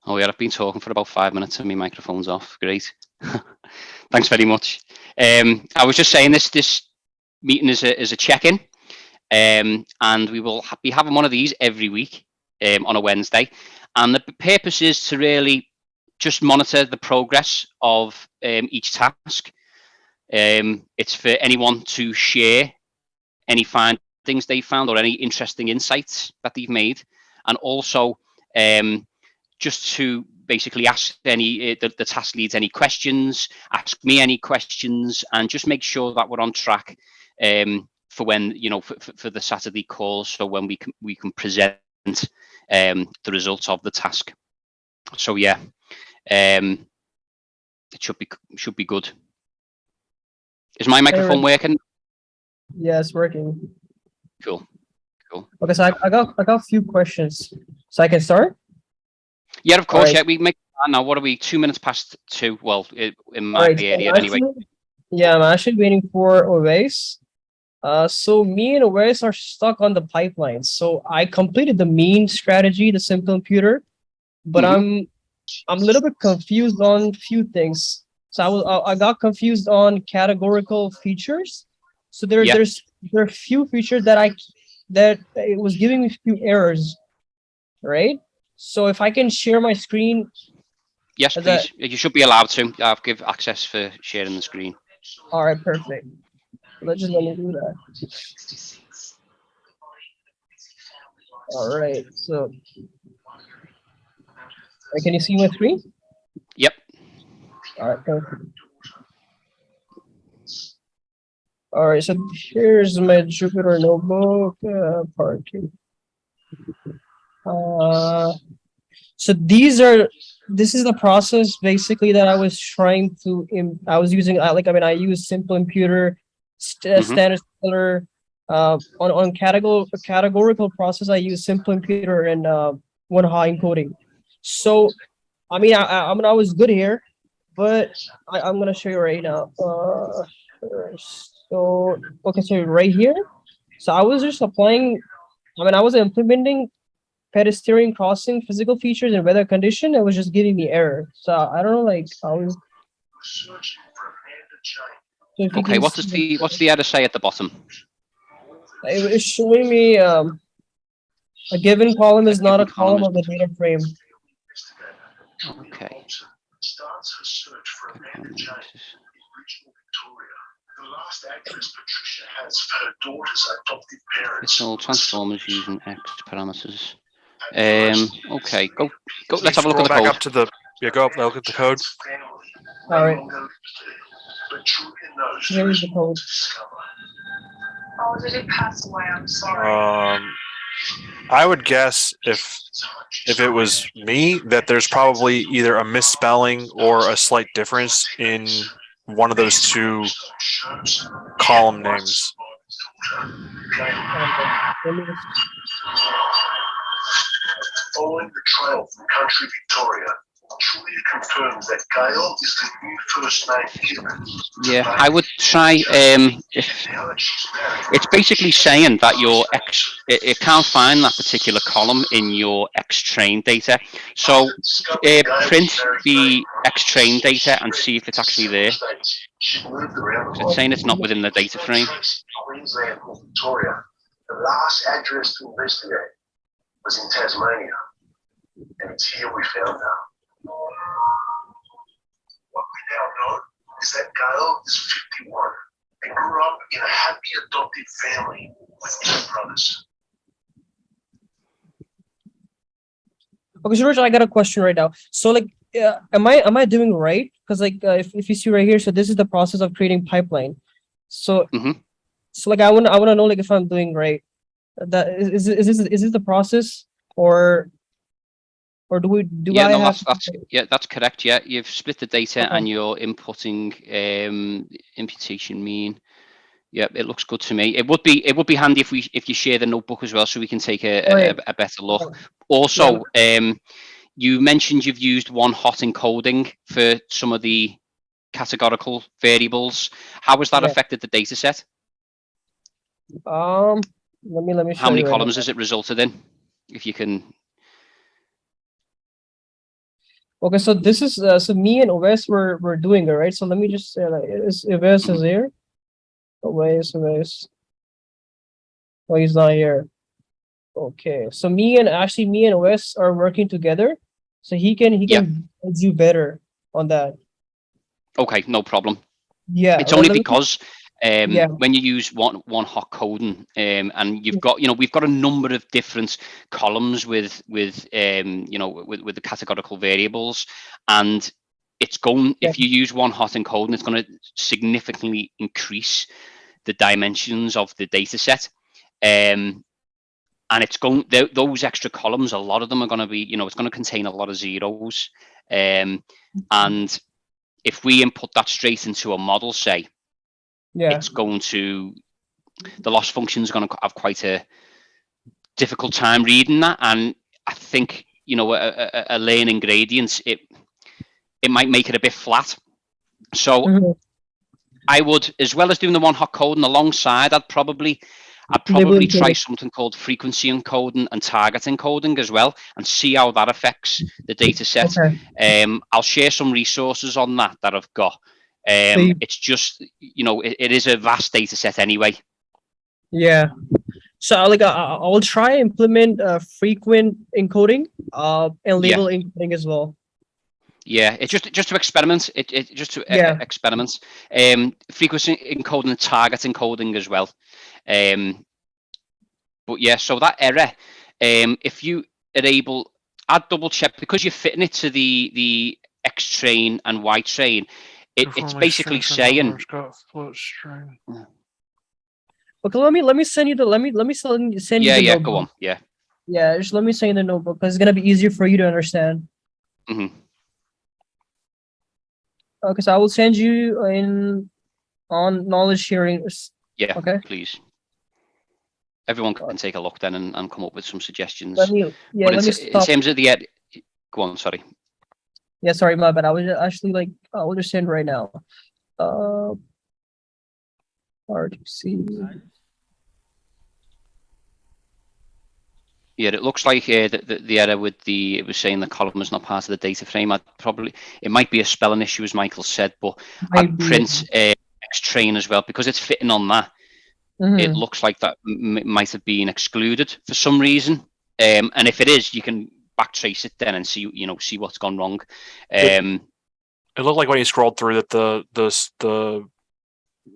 Oh yeah, I've been talking for about 5 minutes and my microphone's off. Great. Thanks very much. I was just saying this meeting is a check-in, and we will be having one of these every week on a Wednesday. And the purpose is to really just monitor the progress of each task. It's for anyone to share any findings they found or any interesting insights that they've made, and also just to basically ask any the task leads any questions, ask me any questions, and just make sure that we're on track for when for the Saturday calls, so when we can present the results of the task. So yeah, it should be good. Is my microphone working? Yeah, it's working. Cool. Okay, so I got a few questions, so I can start. Yeah, of course. Right. Yeah, we make now. What are we? 2 minutes past 2. Well, in my area anyway. Yeah, I'm actually waiting for Oasis. So me and Oasis are stuck on the pipeline. So I completed the mean strategy, the simple computer, but I'm a little bit confused on a few things. So I got confused on categorical features. So there are a few features that it was giving me a few errors, right? So if I can share my screen. Yes, please. You should be allowed to. I've give access for sharing the screen. All right, perfect. Let me do that. All right, so can you see my screen? Yep. All right, perfect. All right, so here's my Jupyter notebook parking. So this is the process basically that I was trying to. I was using I use simple computer, standard color. On categorical process, I use simple computer and one high encoding. So, I mean, I was good here, but I'm gonna show you right now. So okay, so right here. So I was just applying. I was implementing pedestrian crossing physical features and weather condition. It was just giving me error. So I don't know, like how. So okay, what's the error say at the bottom? It is showing me a given column is not a column of the data frame. Okay. The last address Patricia has for her daughter's adoptive parents. It's all transformers using X parameters. Okay, go. Let's have a look at the code. Back up to the. Yeah, go up. Look at the code. All right. Here's the code. Oh, did it pass away? I'm sorry. I would guess if it was me that there's probably either a misspelling or a slight difference in one of those two column names. Following the trail from country Victoria, Julia confirms that Gail is the new first name given. Yeah, I would try. It's basically saying that your it can't find that particular column in your X-train data. So print the X-train data and see if it's actually there. It's saying it's not within the data frame. Queensland or Victoria. The last address to investigate was in Tasmania, and it's here we found her. What we now know is that Gail is 51 and grew up in a happy adoptive family with 2 brothers. Okay, so Rich, I got a question right now. So like, am I doing right? Because like, if you see right here, so this is the process of creating pipeline. So, so like, I want to know like if I'm doing right. That is this the process or that's correct. Yeah, you've split the data and you're inputting imputation mean. Yeah, it looks good to me. It would be handy if you share the notebook as well, so we can take a better look. Also, you mentioned you've used one hot encoding for some of the categorical variables. How has that affected the data set? Let me show How many you columns has it resulted in? If you can. Okay, so this is so me and Oves were doing it, right? So let me just like, Oves is here. Oves. Oh, he's not here. Okay, so me and Oves are working together, so he Yeah. can do better on that. Okay, no problem. Yeah, It's only let me, because yeah, when you use one hot coding, and you've got, we've got a number of different columns with with the categorical variables, and it's going, yeah, if you use one hot encoding, it's going to significantly increase the dimensions of the data set. And it's going, those extra columns, a lot of them are going to be, it's going to contain a lot of zeros. And if we input that straight into a model, say, yeah. it's going to, the loss function is going to have quite a difficult time reading that. And I think, a learning gradient, it might make it a bit flat. So Mhm. I would, as well as doing the one hot coding alongside, I'd probably Label try encoding. something called frequency encoding and target encoding as well, and see how that affects the data set. Okay, I'll share some resources on that I've got. so It's just, it is a vast data set anyway. yeah. So I will try implement frequent encoding and Yeah. label encoding as well. Yeah, it's just to experiment. It just to Yeah. experiment. Frequency encoding and target encoding as well. But yeah, so that error, if you are able, I'd double check, because you're fitting it to the X train and Y train. It's basically saying, float string. Okay, let me send you the let me send you yeah, the yeah, go notebook. on, yeah. Yeah, just let me send you the notebook because it's gonna be easier for you to understand. Hmm. Okay, so I will send you in on knowledge sharing. Yeah, Okay, please. Everyone can take a look then and come up with some suggestions. let me But let me in stop. terms of go on, sorry. Yeah, sorry, my bad. I was actually like I will just send right now. Uh, hard to see. Yeah, it looks like the error with it was saying the column is not part of the data frame. It might be a spelling issue, as Michael said, but Might I'd be. print X train as well, because it's fitting on that. It Mm-hmm. looks like that might have been excluded for some reason. And if it is, you can backtrace it then and see what's gone wrong. It looked like when you scrolled through that the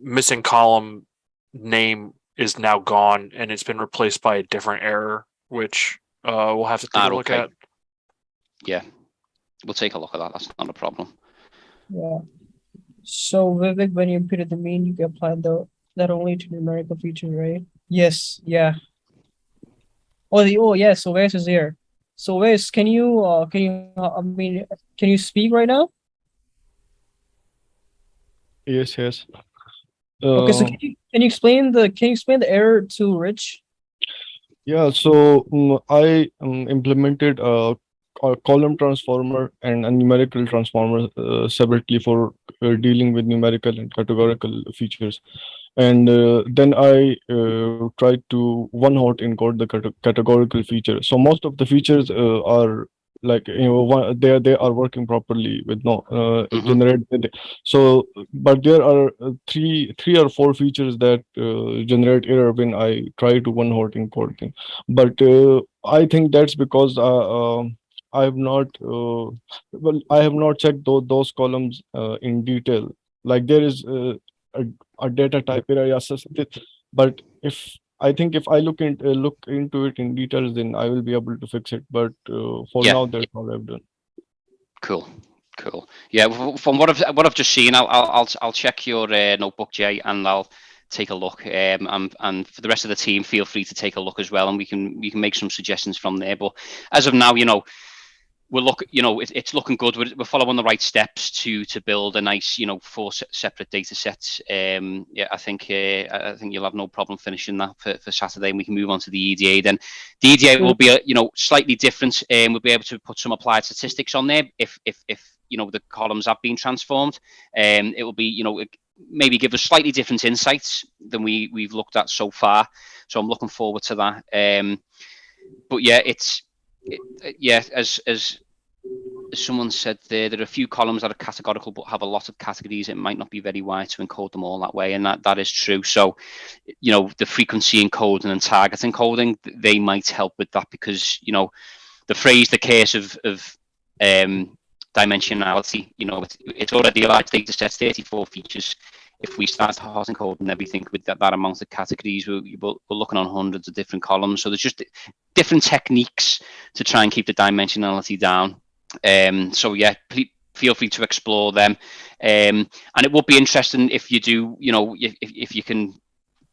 missing column name is now gone and it's been replaced by a different error, which we'll have to take a look okay. at. Yeah, we'll take a look at that. That's not a problem. Yeah. So Vivek, when you inputted the mean, you can apply that only to numerical feature, right? Yes. Yeah. Oh yeah. So Wes is here. So Wes, I mean can you speak right now? Yes. Okay. So Uh, can you explain the error to Rich? yeah, so I implemented a column transformer and a numerical transformer separately for dealing with numerical and categorical features. And then I tried to one hot encode the categorical feature. So most of the features are like they are working properly with no Hmm. generate. So but there are three or four features that generate error when I try to one hot encode them. But I think that's because I have not I have not checked those columns in detail. Like there is a, a data type error, yes, but if I look into it in details, then I will be able to fix it. But for Yeah. now, that's all I've done. Cool. Yeah, from what I've just seen, I'll check your notebook, Jay, and I'll take a look. And for the rest of the team, feel free to take a look as well, and we can make some suggestions from there. But as of now, it's looking good. We're following the right steps to build a nice, 4 separate data sets. Yeah, I think you'll have no problem finishing that for Saturday, and we can move on to the EDA. Then the EDA will be slightly different, and we'll be able to put some applied statistics on there if the columns have been transformed. It will be, maybe give us slightly different insights than we've looked at so far. So I'm looking forward to that. But yeah, as someone said there are a few columns that are categorical but have a lot of categories. It might not be very wise to encode them all that way, and that is true. So, you know, the frequency encoding and target encoding, they might help with that, because, you know, the phrase, the case of dimensionality, you know, it's already a large data set, 34 features. If we start hot encoding everything with that amount of categories, we're looking on hundreds of different columns. So there's just different techniques to try and keep the dimensionality down. So yeah, feel free to explore them. And it would be interesting if you do, you know, if you can,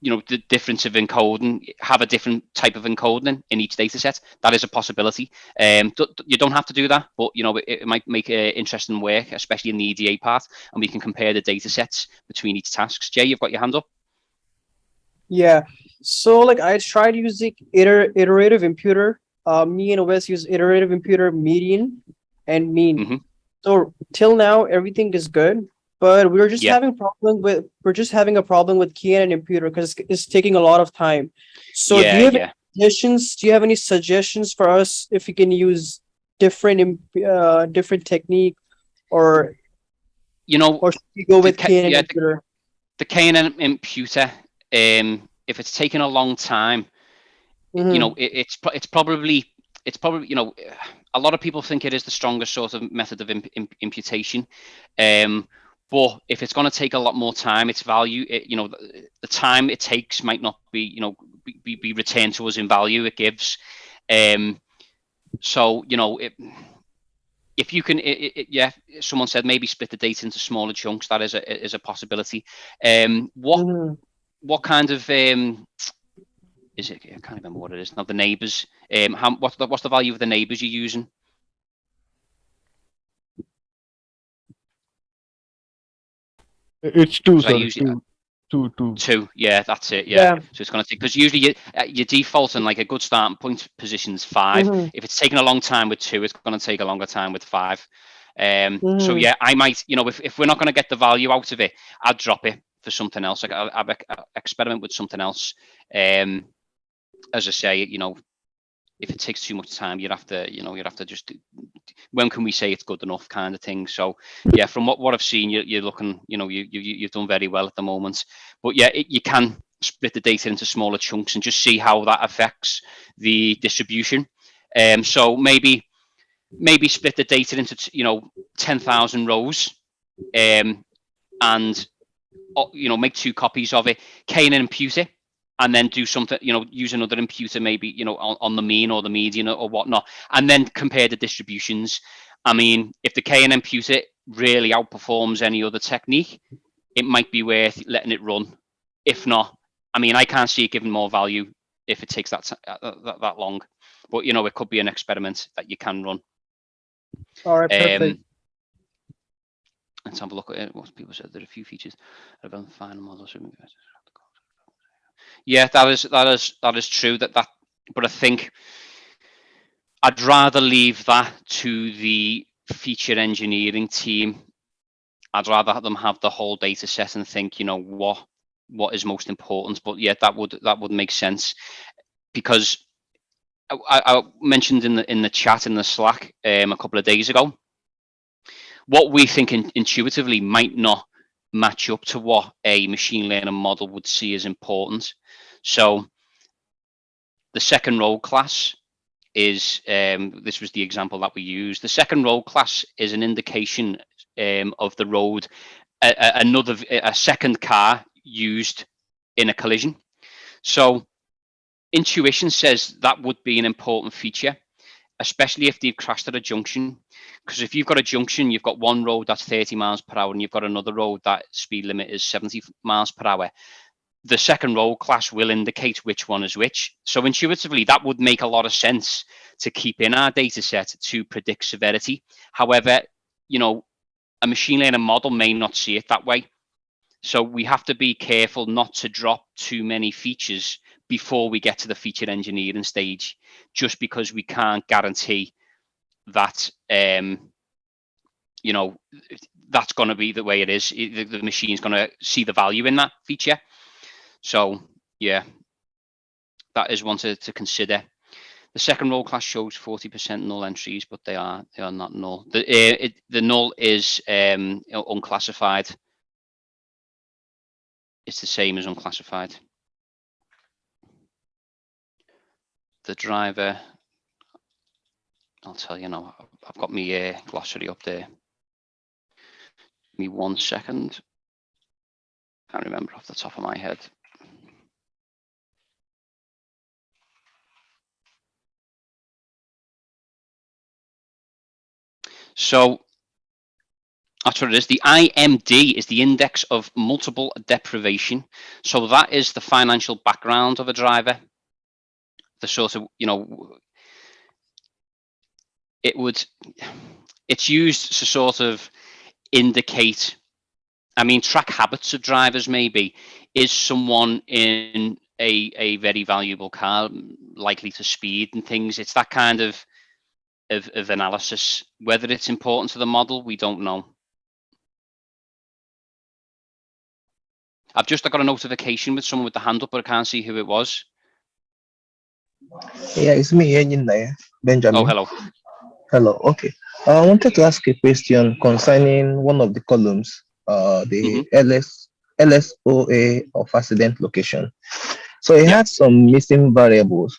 you know, the difference of encoding, have a different type of encoding in each data set. That is a possibility. You don't have to do that, but, you know, it might make interesting work, especially in the EDA part, and we can compare the data sets between each tasks. Jay, you've got your hand up. Yeah. So like I tried using iterative imputer. Me and OS use iterative imputer, median, and mean. Mhm. So till now everything is good, but we're just Yeah. having a problem with key and imputer because it's taking a lot of time. So do you have any suggestions? Do you have any suggestions for us if we can use different technique, or, you know, or should we go with key and imputer? The KNN imputer, if it's taking a long time, you know, it's probably, you know, a lot of people think it is the strongest sort of method of imputation. But if it's going to take a lot more time, its value, you know, the time it takes might not be, you know, be returned to us in value it gives. So, you know, if you can, yeah, someone said maybe split the data into smaller chunks. That is a possibility. What kind of is it? I can't remember what it is now. The neighbors. What's the value of the neighbors you're using? It's 2, sir. Usually, 2. 2. Yeah, that's it. Yeah. So it's going to take, because usually your default and like a good starting point position is 5. If it's taking a long time with 2, it's going to take a longer time with 5. So yeah, I might, you know, if we're not going to get the value out of it, I'd drop it for something else. Like I'll experiment with something else. As I say, you know, if it takes too much time, you'd have to just, when can we say it's good enough, kind of thing. So yeah, from what I've seen, you're looking, you know, you've done very well at the moment. But yeah, you can split the data into smaller chunks and just see how that affects the distribution. So maybe split the data into, you know, 10,000 rows, and, you know, make 2 copies of it, and impute it, and then do something, you know, use another imputer, maybe, you know, on the mean or the median or whatnot, and then compare the distributions. I mean, if the KNN imputer really outperforms any other technique, it might be worth letting it run. If not, I mean, I can't see it giving more value if it takes that long. But, you know, it could be an experiment that you can run. All right, perfect. Let's have a look at it. What people said. There are a few features about the final model. Yeah, that is true. But I think I'd rather leave that to the feature engineering team. I'd rather have them have the whole data set and think, you know, what is most important. But yeah, that would make sense, because I mentioned in the chat in the Slack a couple of days ago, what we think intuitively might not match up to what a machine learning model would see as important. So the second role class is, this was the example that we used. The second role class is an indication of the road a second car used in a collision. So intuition says that would be an important feature, especially if they've crashed at a junction. Because if you've got a junction, you've got one road that's 30 miles per hour and you've got another road that speed limit is 70 miles per hour. The second role class will indicate which one is which. So intuitively, that would make a lot of sense to keep in our data set to predict severity. However, you know, a machine learning model may not see it that way. So we have to be careful not to drop too many features before we get to the feature engineering stage, just because we can't guarantee that, you know, that's going to be the way it is. The machine's going to see the value in that feature. So yeah, that is one to consider. The second role class shows 40% null entries, but they are not null. The null is unclassified. It's the same as unclassified. The driver, I'll tell you now. I've got my glossary up there. Give me 1 second. Can't remember off the top of my head. So that's what it is. The IMD is the index of multiple deprivation. So that is the financial background of a driver. The sort of, it's used to sort of indicate, track habits of drivers maybe. Is someone in a very valuable car likely to speed and things? It's that kind of analysis. Whether it's important to the model, we don't know. I've just got a notification with someone with the hand up, but I can't see who it was. Yeah, it's me, Benjamin. Oh, hello. Hello. Okay. I wanted to ask a question concerning one of the columns, the LSOA of accident location. So it had some missing variables.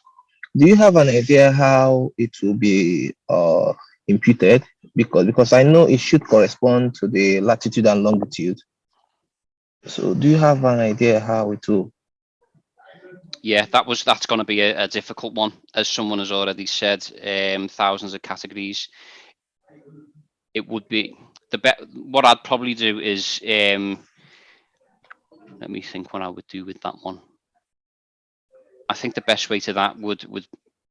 Do you have an idea how it will be imputed? Because I know it should correspond to the latitude and longitude. So do you have an idea how it will? Yeah, that's going to be a difficult one, as someone has already said. Thousands of categories. It would be what I'd probably do is let me think what I would do with that one. I think the best way to that would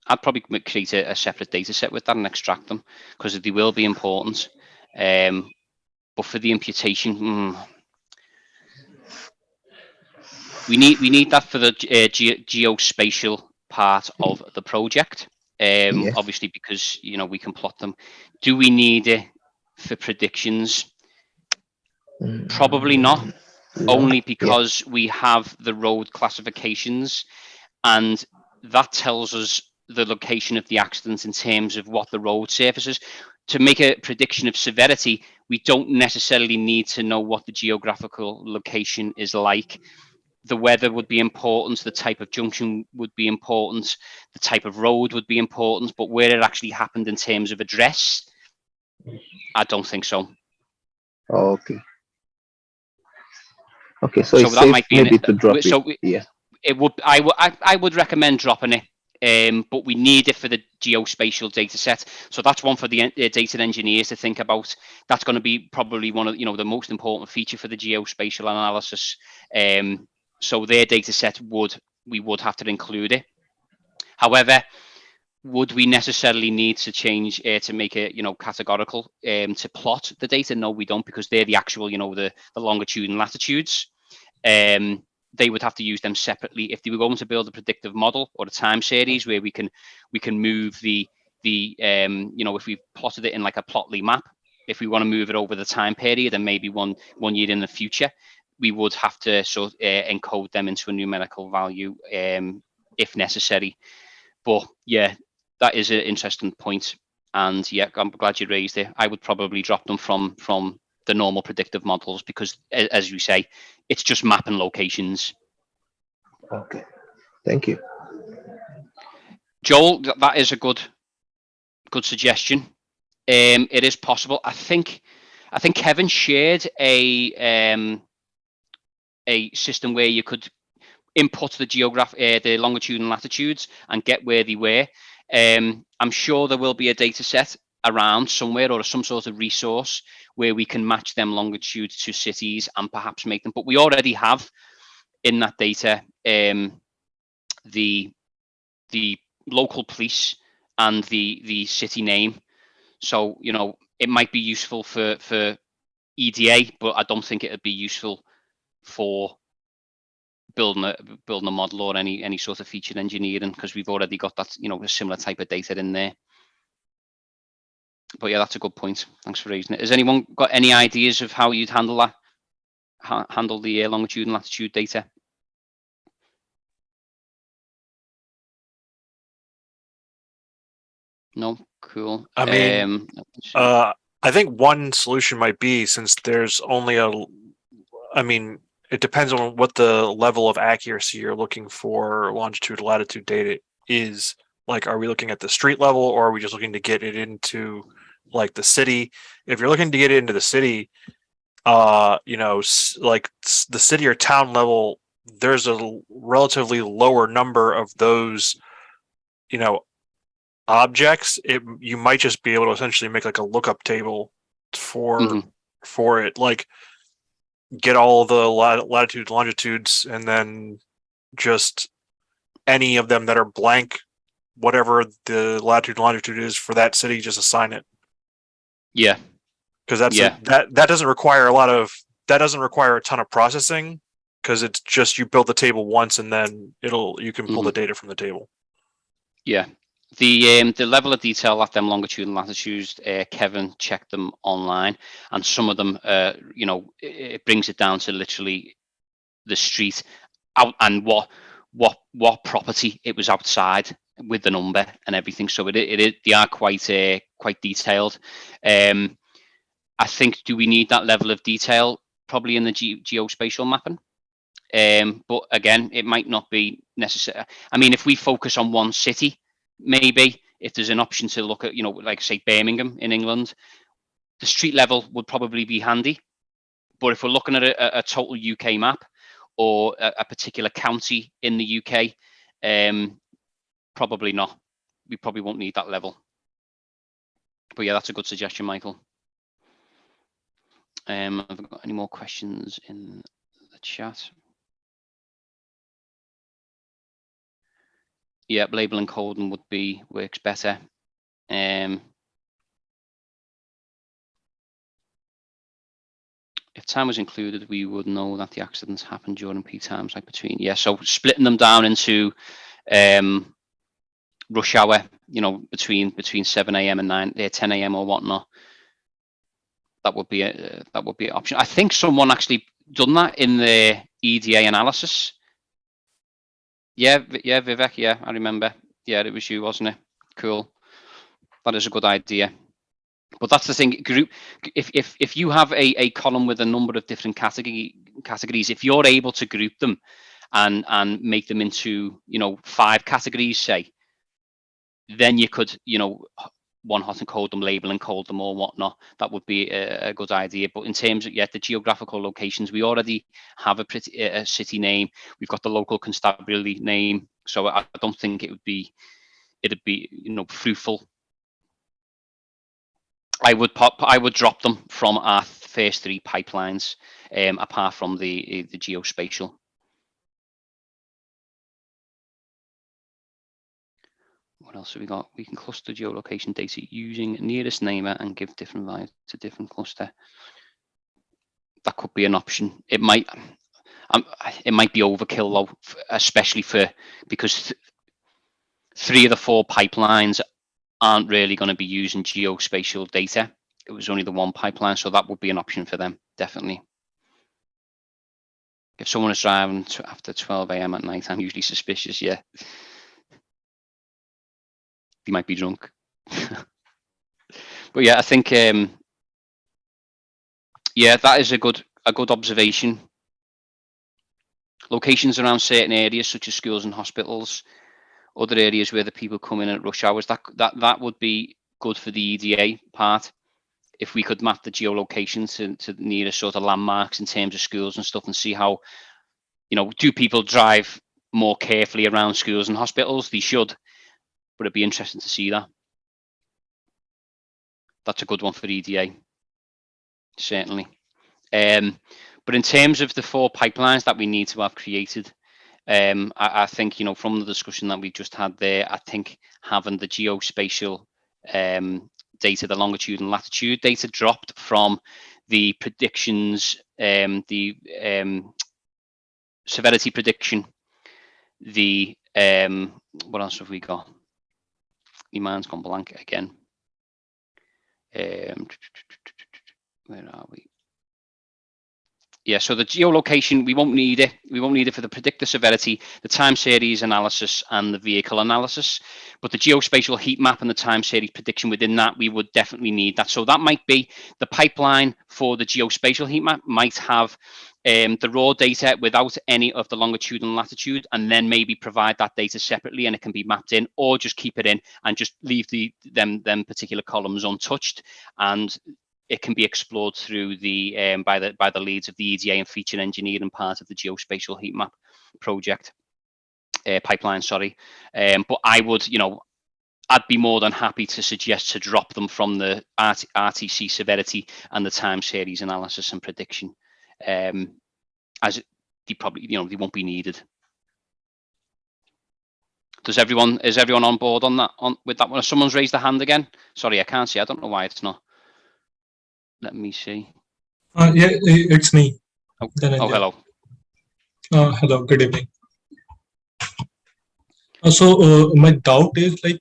I'd probably create a separate data set with that and extract them, because they will be important. But for the imputation, we need that for the geospatial part of the project. Yes. Obviously, because we can plot them. Do we need it for predictions? Probably not. No. Only because we have the road classifications, and that tells us the location of the accident in terms of what the road surface is. To make a prediction of severity, we don't necessarily need to know what the geographical location is like. The weather would be important, the type of junction would be important, the type of road would be important, but where it actually happened in terms of address, I don't think so. Okay. Okay, so So it's that safe might be maybe to drop so it. Yeah. It would. I would recommend dropping it, but we need it for the geospatial data set. So that's one for the data engineers to think about. That's going to be probably one of the most important feature for the geospatial analysis. So their data set we would have to include it. However, would we necessarily need to change to make it categorical to plot the data? No, we don't, because they're the actual the longitude and latitudes. They would have to use them separately if they were going to build a predictive model or a time series where we can move the if we plotted it in like a plotly map. If we want to move it over the time period and maybe one year in the future, we would have to encode them into a numerical value if necessary. But yeah, that is an interesting point, and yeah, I'm glad you raised it. I would probably drop them from the normal predictive models, because as you say, it's just mapping locations. Okay, thank you. Joel, that is a good suggestion. It is possible. I think Kevin shared a system where you could input the longitude and latitudes and get where they were. I'm sure there will be a data set around somewhere, or some sort of resource where we can match them longitudes to cities and perhaps make them. But we already have in that data the local police and the city name. So it might be useful for EDA, but I don't think it would be useful for building a model or any sort of featured engineering, because we've already got that a similar type of data in there. But yeah, that's a good point. Thanks for raising it. Has anyone got any ideas of how you'd handle that? Handle the longitude and latitude data? No, cool. I mean, let me see. I think one solution might be, since there's only I mean, it depends on what the level of accuracy you're looking for longitude, latitude data is. Like, are we looking at the street level, or are we just looking to get it into like the city? If you're looking to get it into the city, the city or town level, there's a relatively lower number of those, you know, objects. You might just be able to essentially make like a lookup table for it, like get all the latitudes, longitudes, and then just any of them that are blank, whatever the latitude and longitude is for that city, just assign it. Yeah. Because Yeah. that doesn't require a ton of processing, because it's just you build the table once and then you can pull the data from the table. Yeah. The level of detail at them longitude and latitudes, Kevin checked them online, and some of them, it brings it down to literally the street out and what property it was outside with the number and everything. So they are quite detailed. I think, do we need that level of detail? Probably in the geospatial mapping. But again, it might not be necessary. I mean, if we focus on one city, maybe if there's an option to look at, like say Birmingham in England, the street level would probably be handy. But if we're looking at a total UK map or a particular county in the UK, probably not. We probably won't need that level. But yeah, that's a good suggestion, Michael. Have I got any more questions in the chat? Yeah, labeling coding works better. If time was included, we would know that the accidents happened during peak times, like between. Yeah, so splitting them down into rush hour, between 7 a.m. and 10 a.m. or whatnot. That would be an option. I think someone actually done that in the EDA analysis. Yeah, Vivek. Yeah, I remember. Yeah, it was you, wasn't it? Cool. That is a good idea. But that's the thing. Group. If you have a column with a number of different categories, if you're able to group them and make them into 5 categories, say, then you could one hot and cold them, label and cold them or whatnot. That would be a good idea. But in terms of the geographical locations, we already have a city name. We've got the local constabulary name, so I don't think it'd be fruitful. I would drop them from our first 3 pipelines, apart from the geospatial. What else have we got? We can cluster geolocation data using nearest neighbor and give different values to different cluster. That could be an option. It might be overkill though, especially because 3 of the 4 pipelines aren't really going to be using geospatial data. It was only the 1 pipeline, so that would be an option for them, definitely. If someone is driving after 12 a.m. at night, I'm usually suspicious, yeah. They might be drunk. But yeah, I think that is a good observation. Locations around certain areas such as schools and hospitals, other areas where the people come in at rush hours, that would be good for the EDA part. If we could map the geolocation to the nearest sort of landmarks in terms of schools and stuff, and see how, do people drive more carefully around schools and hospitals? They should, but it'd be interesting to see that. That's a good one for EDA, certainly. But in terms of the 4 pipelines that we need to have created, I think, from the discussion that we just had there, I think having the geospatial data, the longitude and latitude data, dropped from the predictions, the severity prediction, the what else have we got? My mind's gone blank again. Where are we? Yeah, so the geolocation, we won't need it. We won't need it for the predictor severity, the time series analysis, and the vehicle analysis. But the geospatial heat map and the time series prediction within that, we would definitely need that. So that might be the pipeline for the geospatial heat map might have the raw data without any of the longitude and latitude, and then maybe provide that data separately and it can be mapped in, or just keep it in and just leave them particular columns untouched, and it can be explored through the by the leads of the EDA and feature engineering part of the geospatial heat map project pipeline. Sorry, but I would, I'd be more than happy to suggest to drop them from the RTC severity and the time series analysis and prediction, as they probably, they won't be needed. Is everyone on board on that? With that one? Someone's raised their hand again. Sorry, I can't see. I don't know why it's not. Let me see. Yeah, it's me. Oh, Dhananjay. hello. Hello, good evening. My doubt is I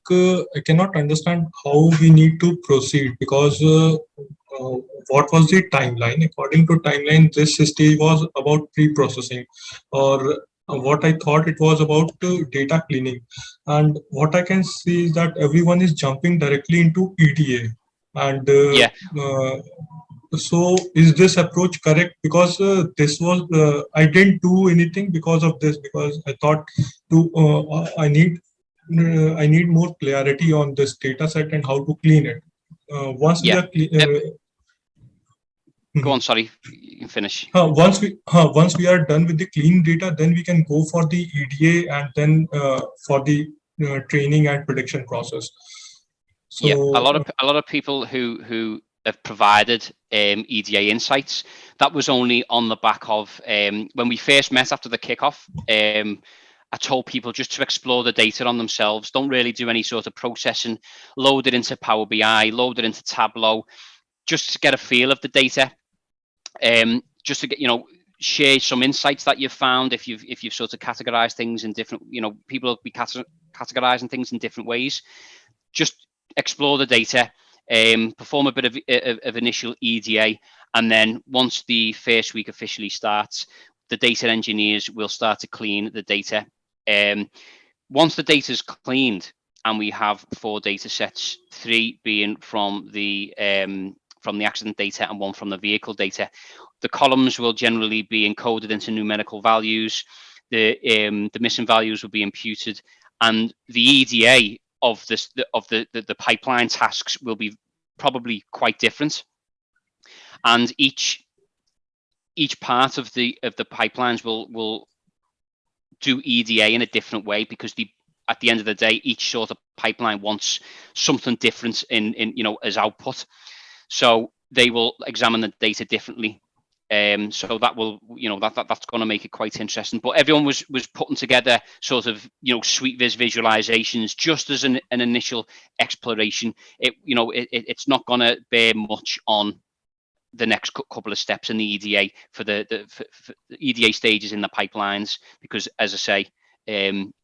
cannot understand how we need to proceed, because what was the timeline? According to timeline, this stage was about pre-processing, or what I thought it was about data cleaning. And what I can see is that everyone is jumping directly into EDA. And Yeah. So is this approach correct? Because this was I didn't do anything because of this, because I thought I need more clarity on this data set and how to clean it. Once we are Go on, sorry, you can finish. once we are done with the clean data, then we can go for the EDA, and then for the training and prediction process. So yeah, a lot of people who have provided EDA insights, that was only on the back of when we first met after the kickoff. I told people just to explore the data on themselves. Don't really do any sort of processing. Load it into Power BI, load it into Tableau, just to get a feel of the data. Just to get, share some insights that you've found. If you've sort of categorized things in different, people will be categorizing things in different ways. Just explore the data, perform a bit of initial EDA, and then once the first week officially starts, the data engineers will start to clean the data. Once the data is cleaned, and we have 4 data sets, 3 being from the accident data and 1 from the vehicle data, the columns will generally be encoded into numerical values. The missing values will be imputed, and the EDA of the pipeline tasks will be probably quite different, and each part of the pipelines will do EDA in a different way, because at the end of the day, each sort of pipeline wants something different in as output, so they will examine the data differently. So that will, that's going to make it quite interesting. But everyone was putting together sort of, sweet visualizations just as an initial exploration. It's not going to bear much on the next couple of steps in the EDA for the EDA stages in the pipelines, because, as I say,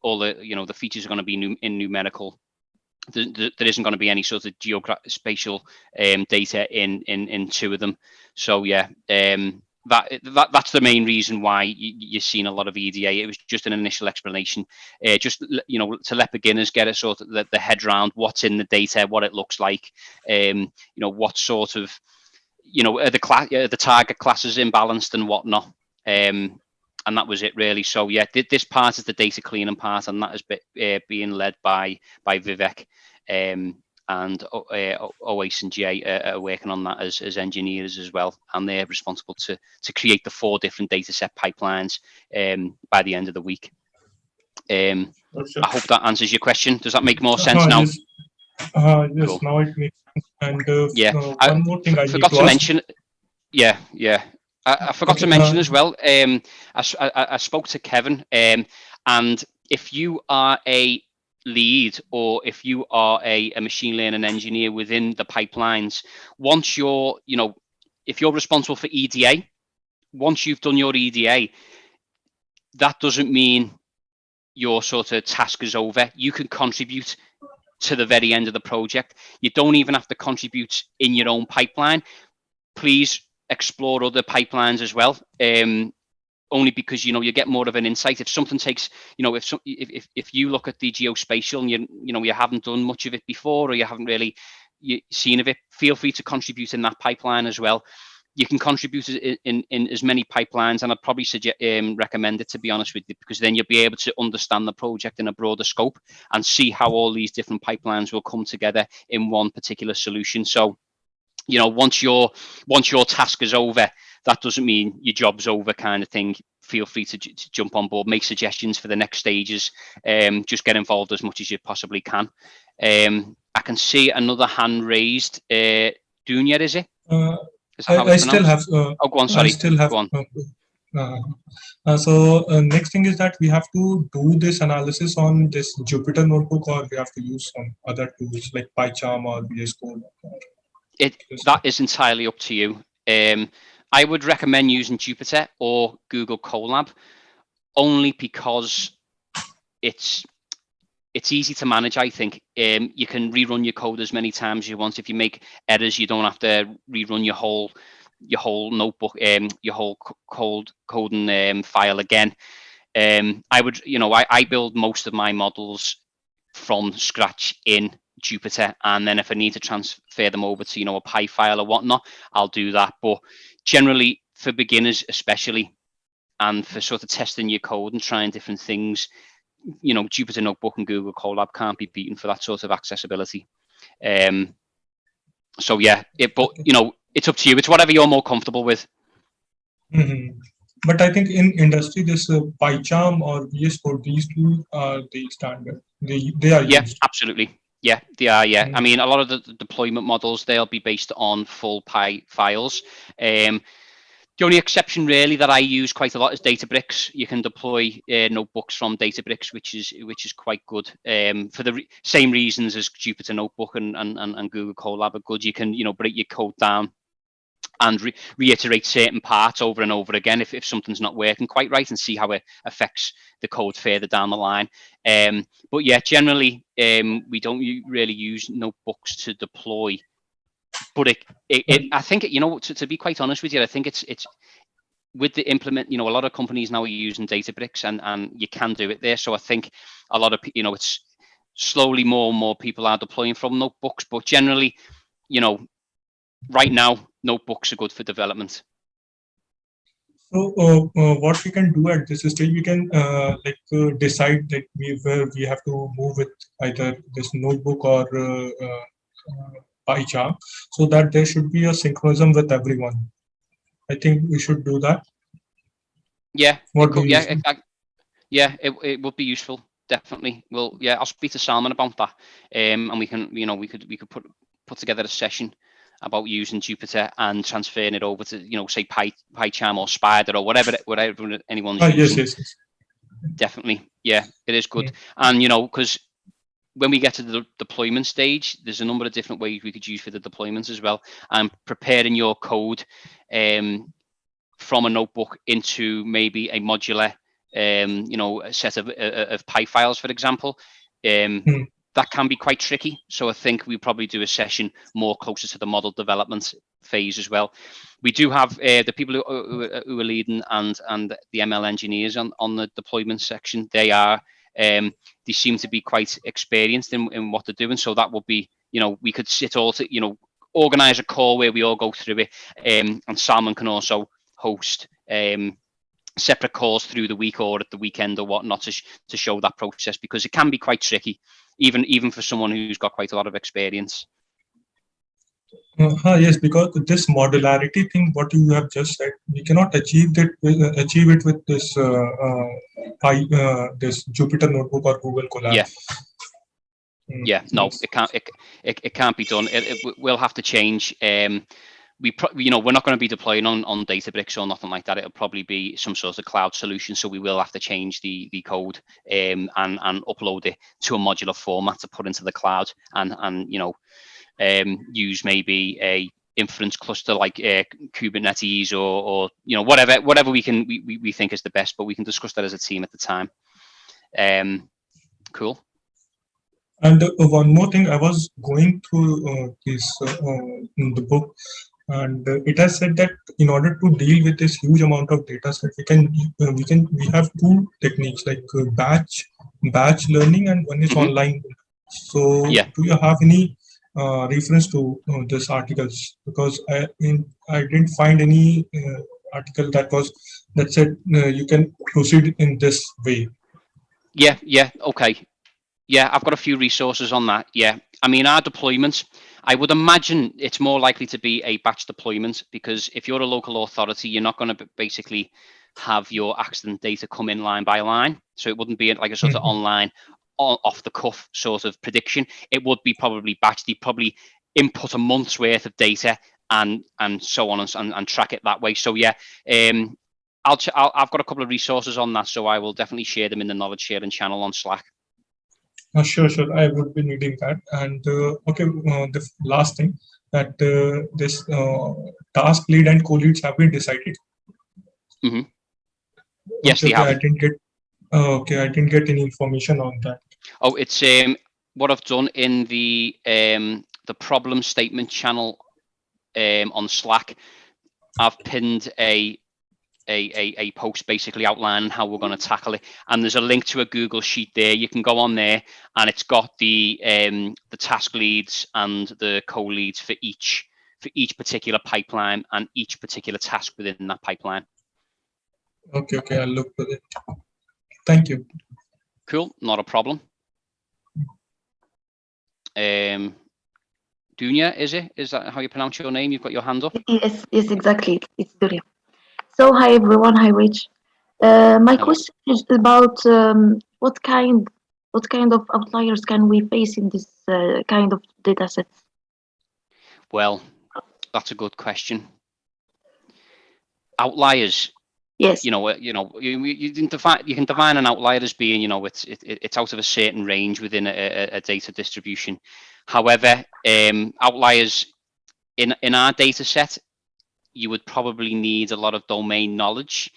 all the the features are going to be in numerical. There isn't going to be any sort of geospatial data in 2 of them. So yeah, that's the main reason why you've seen a lot of EDA. It was just an initial explanation, just to let beginners get a sort of the head around what's in the data, what it looks like, what sort of are the target classes imbalanced and whatnot. And that was it really. So yeah, this part is the data cleaning part, and that is being led by Vivek, and OAS and Jay are working on that as engineers as well, and they're responsible to create the 4 different data set pipelines by the end of the week. I hope that answers your question. Does that make more sense now? Yes, Cool. Now it makes sense. And one more thing I forgot need to ask. mention. Yeah. I forgot to mention as well. I spoke to Kevin, and if you are a lead, or if you are a machine learning engineer within the pipelines, once you're, if you're responsible for EDA, once you've done your EDA, that doesn't mean your sort of task is over. You can contribute to the very end of the project. You don't even have to contribute in your own pipeline. Please explore other pipelines as well. Only because you get more of an insight. If something takes, if you look at the geospatial and you haven't done much of it before, or you haven't really seen of it, feel free to contribute in that pipeline as well. You can contribute in as many pipelines, and I'd probably recommend it, to be honest with you, because then you'll be able to understand the project in a broader scope and see how all these different pipelines will come together in one particular solution. So, once your task is over, that doesn't mean your job's over, kind of thing. Feel free to jump on board, make suggestions for the next stages. Just get involved as much as you possibly can. I can see another hand raised. Dunya, is it? I still have. Oh, go on. Sorry. I still have. Go on. So next thing is that we have to do this analysis on this Jupyter notebook, or we have to use some other tools like PyCharm or VS Code. That is entirely up to you. I would recommend using Jupyter or Google Colab, only because it's easy to manage. I think you can rerun your code as many times as you want. If you make errors, you don't have to rerun your whole notebook, your whole coding file again. I would, I build most of my models from scratch in Jupyter, and then if I need to transfer them over to a Py file or whatnot, I'll do that. But generally, for beginners especially, and for sort of testing your code and trying different things, Jupyter Notebook and Google Colab can't be beaten for that sort of accessibility. So yeah, but it's up to you. It's whatever you're more comfortable with. Mm-hmm. But I think in industry, this PyCharm or VS Code, these two are the standard. They are used. Absolutely. Yeah, they are. Yeah, I mean, a lot of the deployment models, they'll be based on full Py files. The only exception really that I use quite a lot is Databricks. You can deploy notebooks from Databricks, which is quite good. For the same reasons as Jupyter Notebook and Google Colab are good. You can break your code down and reiterate certain parts over and over again if something's not working quite right, and see how it affects the code further down the line. But yeah, generally we don't really use notebooks to deploy. But I think to be quite honest with you, I think it's with the implement. A lot of companies now are using Databricks, and you can do it there. So I think a lot of it's slowly more and more people are deploying from notebooks. But generally, right now notebooks are good for development. So what we can do at this stage, we can decide that where we have to move with either this notebook or PyCharm, so that there should be a synchronism with everyone. I think we should do that. Yeah. It would be useful, definitely. Well, yeah, I'll speak to Salman about that, and we can, we could put together a session about using Jupyter and transferring it over to, say PyCharm or Spider or whatever anyone's using. Yes. Definitely, yeah, it is good. And because when we get to the deployment stage, there's a number of different ways we could use for the deployments as well. And preparing your code from a notebook into maybe a modular, a set of Py files, for example, that can be quite tricky. So I think we probably do a session more closer to the model development phase as well. We do have the people who are leading and the ML engineers on the deployment section. They seem to be quite experienced in what they're doing. So that would be, we could sit all to, organize a call where we all go through it. And Salman can also host separate calls through the week or at the weekend or whatnot to show that process, because it can be quite tricky, even for someone who's got quite a lot of experience. Yes, because this modularity thing, what you have just said, we cannot achieve it with this this Jupyter Notebook or Google Colab. Yeah, no, it can't be done. It will have to change. We're not going to be deploying on Databricks or nothing like that. It'll probably be some sort of cloud solution. So we will have to change the code and upload it to a modular format to put into the cloud and use maybe a inference cluster like Kubernetes or whatever we think is the best. But we can discuss that as a team at the time. Cool. And one more thing, I was going through this in the book, and it has said that in order to deal with this huge amount of data set, we have two techniques like batch learning, and one is Mhm. online. So Yeah. do you have any reference to this articles? Because I didn't find any article that said you can proceed in this way. Yeah, okay. Yeah, I've got a few resources on that. Yeah, I mean, our deployments, I would imagine it's more likely to be a batch deployment, because if you're a local authority, you're not going to basically have your accident data come in line by line. So it wouldn't be like a sort of online, off the cuff sort of prediction. It would be probably batched. You'd probably input a month's worth of data and so on and track it that way. So yeah, I've got a couple of resources on that, so I will definitely share them in the knowledge sharing channel on Slack. Sure. I would be needing that. And okay, the last thing that this task lead and co-leads have been decided. Mm-hmm. Yes, Okay, they have. I didn't get. Okay, I didn't get any information on that. Oh, it's what I've done in the problem statement channel on Slack. I've pinned a post basically outlining how we're going to tackle it, and there's a link to a Google sheet there. You can go on there, and it's got the task leads and the co-leads for each particular pipeline and each particular task within that pipeline. Okay, I'll look for it. Thank you. Cool, not a problem. Dunya, is that how you pronounce your name? You've got your hand up. Yes, exactly. It's Duria. So, hi everyone. Hi, Rich. My Hello. question is about what kind of outliers can we face in this kind of data sets? Well, that's a good question. Outliers. Yes. You can define an outlier as being, it's out of a certain range within a data distribution. However, outliers in our data set, you would probably need a lot of domain knowledge,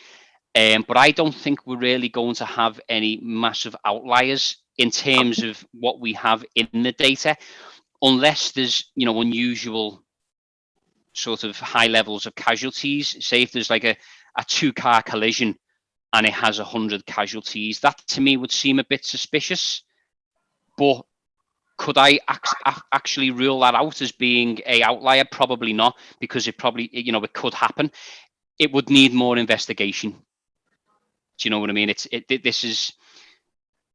but I don't think we're really going to have any massive outliers in terms of what we have in the data, unless there's unusual sort of high levels of casualties. Say if there's like a 2-car collision and it has 100 casualties, that to me would seem a bit suspicious. But could I actually rule that out as being a outlier? Probably not, because it probably, it could happen. It would need more investigation. Do you know what I mean? This is,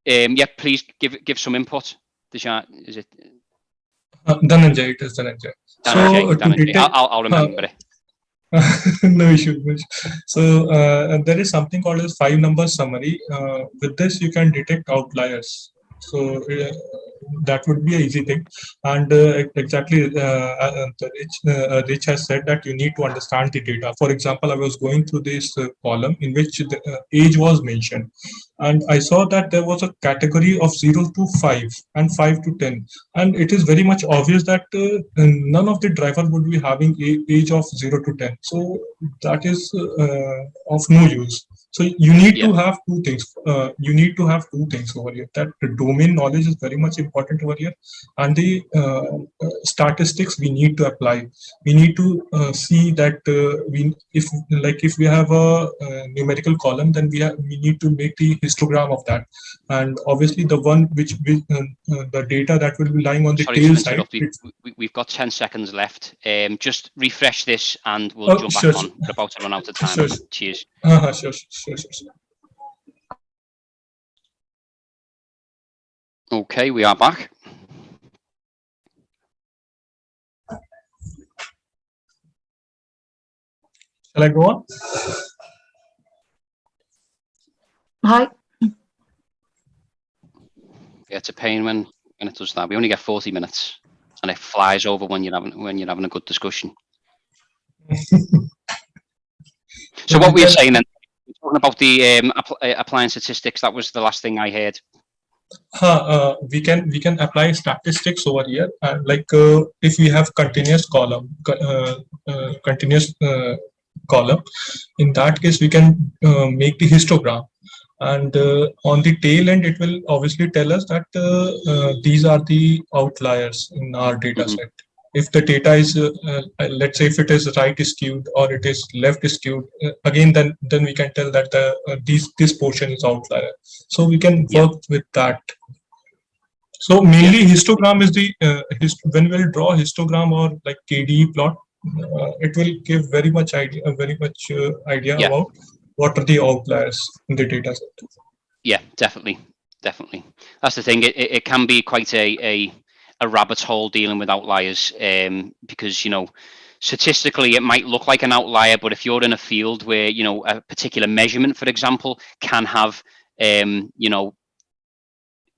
yeah, please give some input. Is it? Dhananjay, it is Dhananjay. Dhananjay. I'll remember it. No issue. So there is something called as 5-number summary. With this, you can detect outliers. So that would be an easy thing. And exactly, Rich has said that you need to understand the data. For example, I was going through this column in which the age was mentioned, and I saw that there was a category of 0 to 5 and 5 to 10, and it is very much obvious that none of the driver would be having age of 0 to 10. So that is of no use. So you need to have two things. You need to have two things over here. That the domain knowledge is very much important over here, and the statistics we need to apply. We need to see that if we have a numerical column, then we need to make the histogram of that, and obviously the one which the data that will be lying on the tail side. We've got 10 seconds left. Just refresh this, and we'll jump back on. We're about to run out of time. Sure. Cheers. Sure. Okay, we are back. Shall I go on? Hi. Yeah, it's a pain when it does that. We only get 40 minutes, and it flies over when you're having a good discussion. So what we were saying then, talking about the applying statistics, that was the last thing I heard. We can apply statistics over here, if we have continuous column, in that case we can make the histogram, and on the tail end it will obviously tell us that these are the outliers in our data set. if the data is let's say if it is right skewed or it is left skewed, again then we can tell that this portion is outlier, so we can work with that. So mainly histogram is the when we'll draw histogram or like KDE plot, it will give very much idea idea about what are the outliers in the data set. Yeah, definitely. That's the thing. It can be quite a rabbit hole dealing with outliers, because statistically it might look like an outlier, but if you're in a field where a particular measurement, for example, can have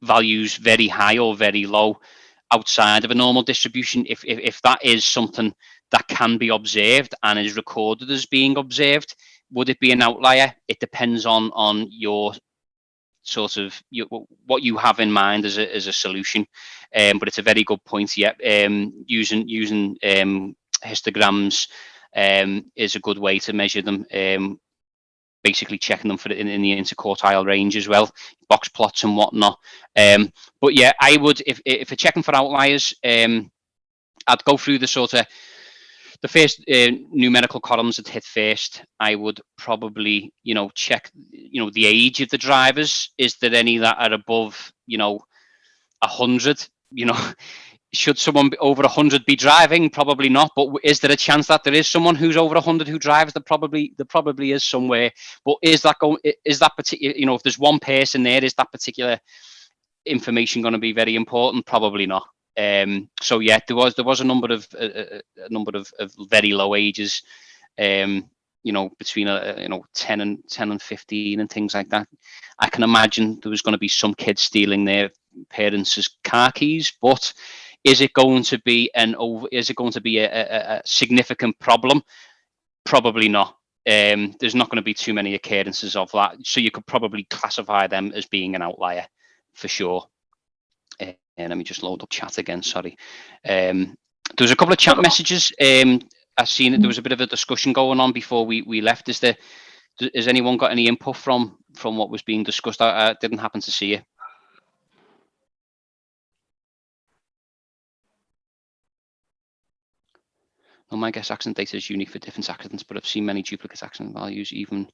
values very high or very low outside of a normal distribution, if that is something that can be observed and is recorded as being observed, would it be an outlier? It depends on your sort of what you have in mind as a solution, but it's a very good point. Using histograms is a good way to measure them, basically checking them in the interquartile range as well, box plots and whatnot. But yeah, I would, if you're checking for outliers, I'd go through the first numerical columns that hit first. I would probably check the age of the drivers. Is there any that are above 100? Should someone over 100 be driving? Probably not. But is there a chance that there is someone who's over 100 who drives? There probably is somewhere. But is that particular? If there's one person there, is that particular information going to be very important? Probably not. So yeah, there was a number of very low ages, between 10 and 15 and things like that. I can imagine there was going to be some kids stealing their parents' car keys, but is it going to be a significant problem? Probably not. There's not going to be too many occurrences of that, so you could probably classify them as being an outlier for sure. And let me just load up chat again. Sorry. There was a couple of chat messages. I've seen it. There was a bit of a discussion going on before we left. Has anyone got any input from what was being discussed? I didn't happen to see it. Well, my guess accident data is unique for different accidents, but I've seen many duplicate accident values. Even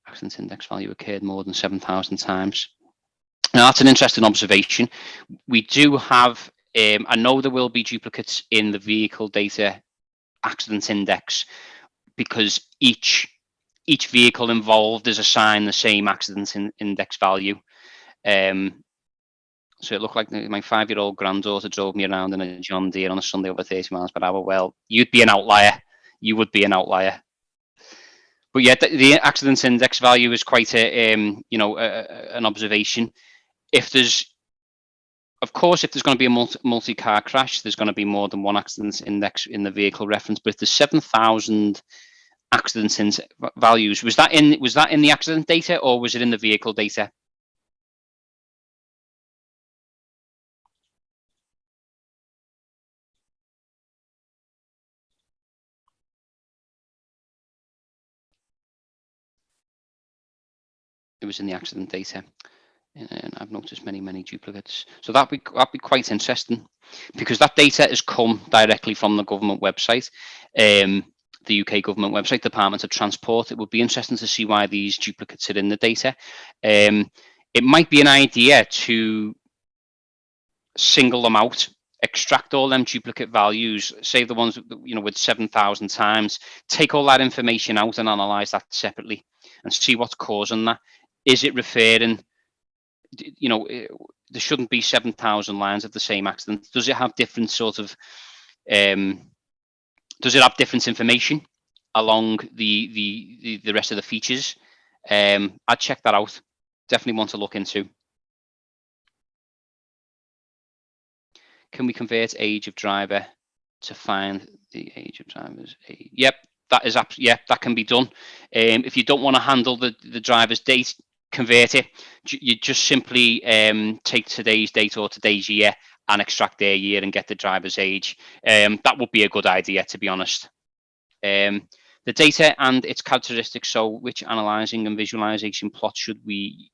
accident index value occurred more than 7,000 times. Now, that's an interesting observation. We do have, I know there will be duplicates in the vehicle data accident index because each vehicle involved is assigned the same accident index value. So it looked like my 5-year-old granddaughter drove me around in a John Deere on a Sunday over 30 miles per hour. Well, you'd be an outlier. You would be an outlier. But yeah, the accident index value is quite an observation. If there's going to be a multi-car crash, there's going to be more than one accident index in the vehicle reference. But if there's 7,000 accident values, was that in the accident data or was it in the vehicle data? It was in the accident data, and I've noticed many duplicates. So that'd be quite interesting, because that data has come directly from the government website, the UK government website, Department of Transport. It would be interesting to see why these duplicates are in the data. It might be an idea to single them out, extract all them duplicate values, say the ones with 7,000 times, take all that information out and analyze that separately and see what's causing that. Is it referring, there shouldn't be 7,000 lines of the same accident. Does it have different sort of, does it have different information along the rest of the features? I'd check that out. Definitely want to look into. Can we convert age of driver to find the age of driver's age? Yep, that can be done. If you don't want to handle the driver's date, convert it. You just simply take today's date or today's year and extract their year and get the driver's age. That would be a good idea, to be honest. The data and its characteristics. So which analyzing and visualization plot should we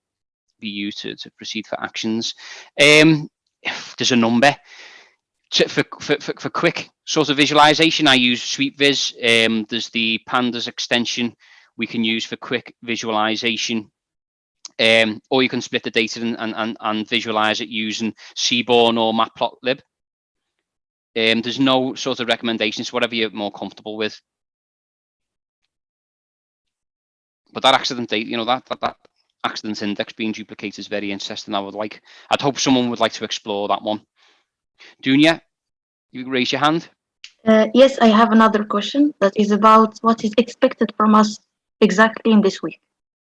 be used to proceed for actions? If there's a number, For quick sort of visualization, I use SweetViz. There's the Pandas extension we can use for quick visualization. Or you can split the data and visualize it using Seaborn or Matplotlib. There's no sort of recommendations, whatever you're more comfortable with. But that accident data, that accident index being duplicated is very interesting. I'd hope someone would like to explore that one. Dunya, you raise your hand. Yes, I have another question that is about what is expected from us exactly in this week,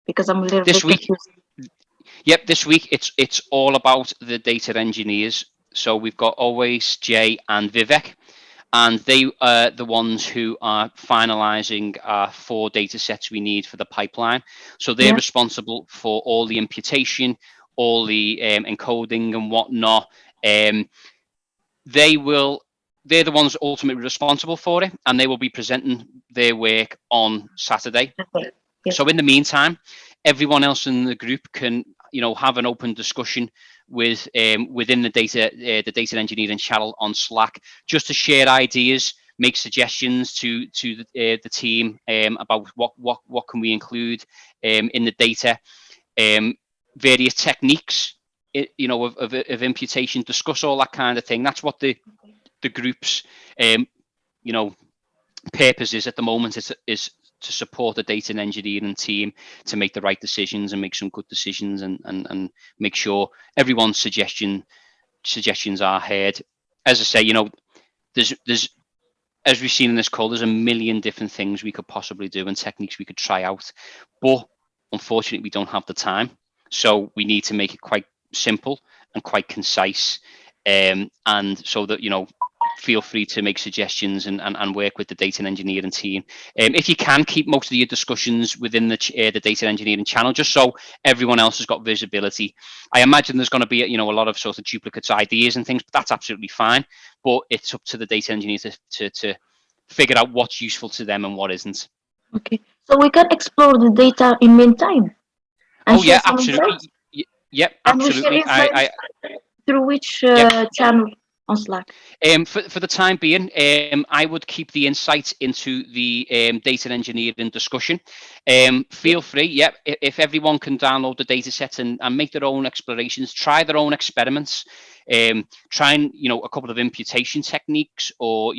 because I'm a little This bit week, confused. Yep, this week it's all about the data engineers. So we've got Always, Jay, and Vivek, and they are the ones who are finalizing 4 data sets we need for the pipeline. So they're responsible for all the imputation, all the encoding and whatnot. They're the ones ultimately responsible for it, and they will be presenting their work on Saturday. Okay. Yes. So in the meantime, everyone else in the group can, have an open discussion with within the data engineering channel on Slack, just to share ideas, make suggestions to the team about what can we include in the data, various techniques, of imputation, discuss all that kind of thing. That's what the group's purpose is at the moment, is to support the data and engineering team to make the right decisions and make some good decisions and make sure everyone's suggestions are heard. As I say, there's as we've seen in this call, there's a million different things we could possibly do and techniques we could try out, but unfortunately we don't have the time. So we need to make it quite simple and quite concise, and so that feel free to make suggestions and work with the data and engineering team. If you can, keep most of your discussions within the data engineering channel, just so everyone else has got visibility. I imagine there's going to be a lot of sort of duplicates ideas and things, but that's absolutely fine. But it's up to the data engineers to figure out what's useful to them and what isn't. Okay. So we can explore the data in meantime. And Oh yeah, some absolutely. insights? Yep, And we share absolutely. insights through which Yep. channel on Slack? For the time being, I would keep the insights into the data engineering discussion. Feel free, if everyone can download the data set and make their own explorations, try their own experiments, try and, a couple of imputation techniques, or,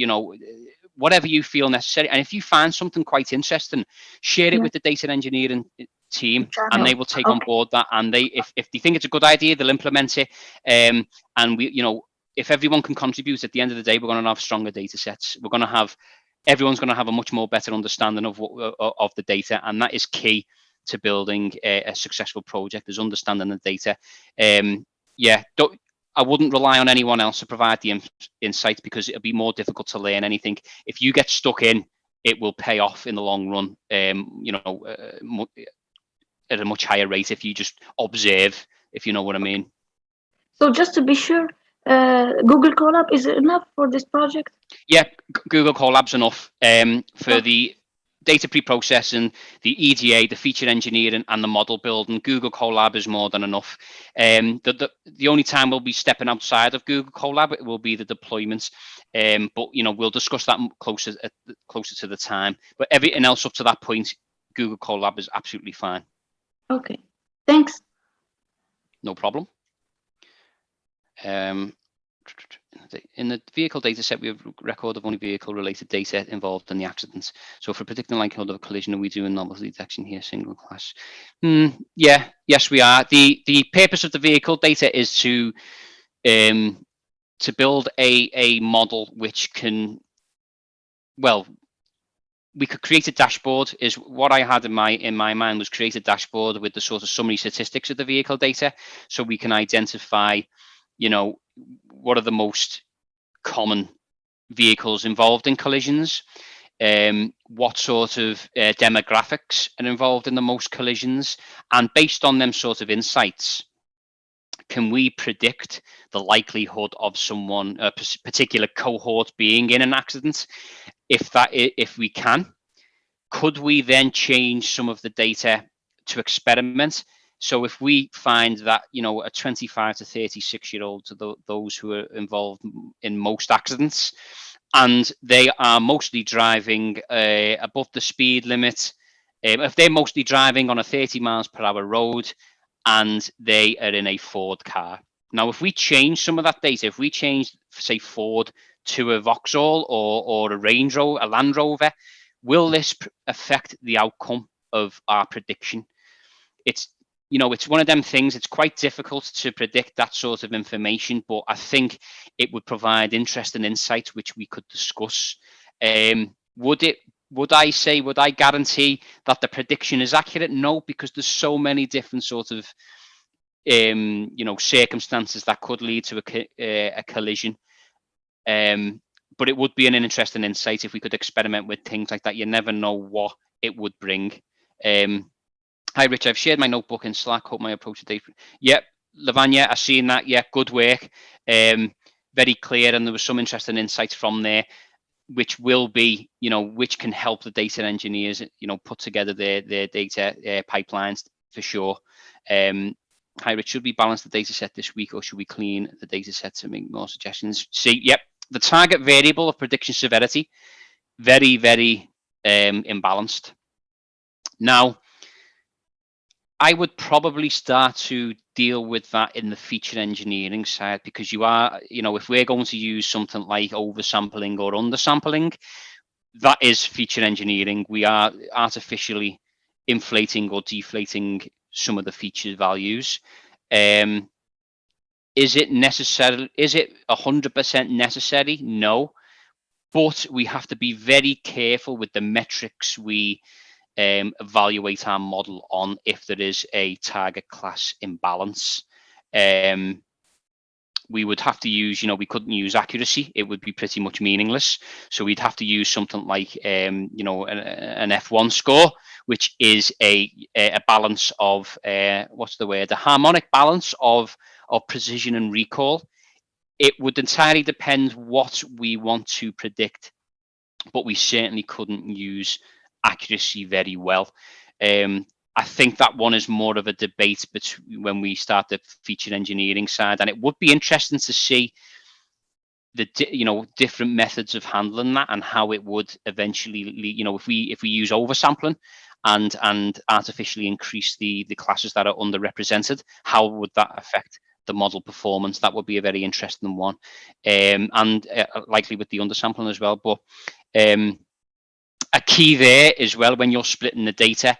whatever you feel necessary. And if you find something quite interesting, share it with the data engineering team, and they will take on board that. And if they think it's a good idea, they'll implement it. And if everyone can contribute, at the end of the day, we're going to have stronger data sets. Everyone's going to have a much more better understanding of the data, and that is key to building a successful project, is understanding the data. I wouldn't rely on anyone else to provide the insights, because it'll be more difficult to learn anything. If you get stuck in, it will pay off in the long run, at a much higher rate if you just observe, if you know what I mean. So just to be sure, Google Colab is enough for this project? Yeah, Google Colab's enough for the data pre-processing, the EDA, the feature engineering, and the model building. Google Colab is more than enough. The only time we'll be stepping outside of Google Colab, it will be the deployments. But we'll discuss that closer to the time. But everything else up to that point, Google Colab is absolutely fine. Okay, thanks. No problem. In the vehicle data set, we have a record of only vehicle-related data involved in the accidents. So for predicting the likelihood of a collision, are we doing novelty detection here, single class? Yes, we are. The purpose of the vehicle data is to build a model which can, well, we could create a dashboard. Is what I had in my mind, was create a dashboard with the sort of summary statistics of the vehicle data, so we can identify, what are the most common vehicles involved in collisions, what sort of demographics are involved in the most collisions, and based on them sort of insights, can we predict the likelihood of someone, a particular cohort, being in an accident? If we can, could we then change some of the data to experiment So if we find that, you know, a 25 to 36-year-old, to those who are involved in most accidents, and they are mostly driving above the speed limit, if they're mostly driving on a 30 miles per hour road and they are in a Ford car. Now, if we change some of that data, if we change, say, Ford to a Vauxhall or a Range Rover, a Land Rover, will this affect the outcome of our prediction? It's, you know, it's one of them things. It's quite difficult to predict that sort of information, but I think it would provide interesting insights which we could discuss. Would I guarantee that the prediction is accurate? No, because there's so many different sort of you know, circumstances that could lead to a collision. But it would be an interesting insight if we could experiment with things like that. You never know what it would bring. Hi, Rich. I've shared my notebook in Slack. Hope my approach today. Yep, Lavanya, I've seen that. Yeah, good work. Very clear, and there was some interesting insights from there, which will be, you know, which can help the data engineers, you know, put together their data pipelines for sure. Hi, Rich. Should we balance the data set this week, or should we clean the data set to make more suggestions? See, yep, the target variable of prediction severity, very, very imbalanced. Now, I would probably start to deal with that in the feature engineering side, because you are, you know, if we're going to use something like oversampling or undersampling, that is feature engineering. We are artificially inflating or deflating some of the feature values. Is it necessary? Is it 100% necessary? No, but we have to be very careful with the metrics we evaluate our model on if there is a target class imbalance. We would have to use, you know, we couldn't use accuracy. It would be pretty much meaningless. So we'd have to use something like, you know, an F1 score, which is a balance of, what's the word? A harmonic balance of precision and recall. It would entirely depend what we want to predict, but we certainly couldn't use accuracy very well. I think that one is more of a debate between when we start the feature engineering side, and it would be interesting to see the, you know, different methods of handling that and how it would eventually, you know, if we use oversampling and artificially increase the classes that are underrepresented, how would that affect the model performance? That would be a very interesting one, and likely with the undersampling as well. But a key there as well, when you're splitting the data,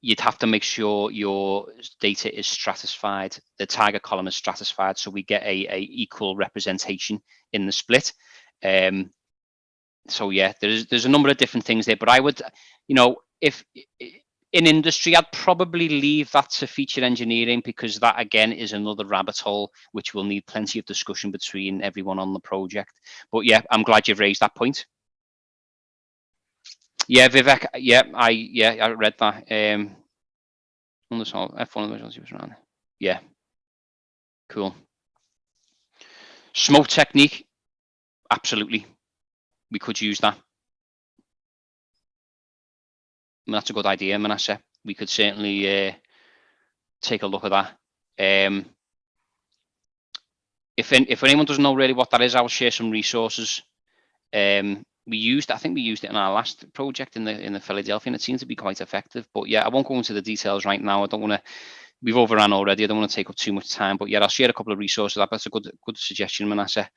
you'd have to make sure your data is stratified, the target column is stratified, so we get a equal representation in the split. So yeah, there's a number of different things there, but I would, you know, if in industry, I'd probably leave that to feature engineering, because that again is another rabbit hole which will need plenty of discussion between everyone on the project. But yeah, I'm glad you've raised that point. Yeah, Vivek. Yeah, I read that. On the F1 emergency was around. Yeah, cool. Smoke technique, absolutely. We could use that. And that's a good idea, Manasseh. We could certainly take a look at that. If anyone doesn't know really what that is, I'll share some resources. I think we used it in our last project in the Philadelphia, and it seemed to be quite effective. But yeah, I won't go into the details right now. I don't want to. We've overrun already. I don't want to take up too much time. But yeah, I'll share a couple of resources. That's a good suggestion, Manasseh.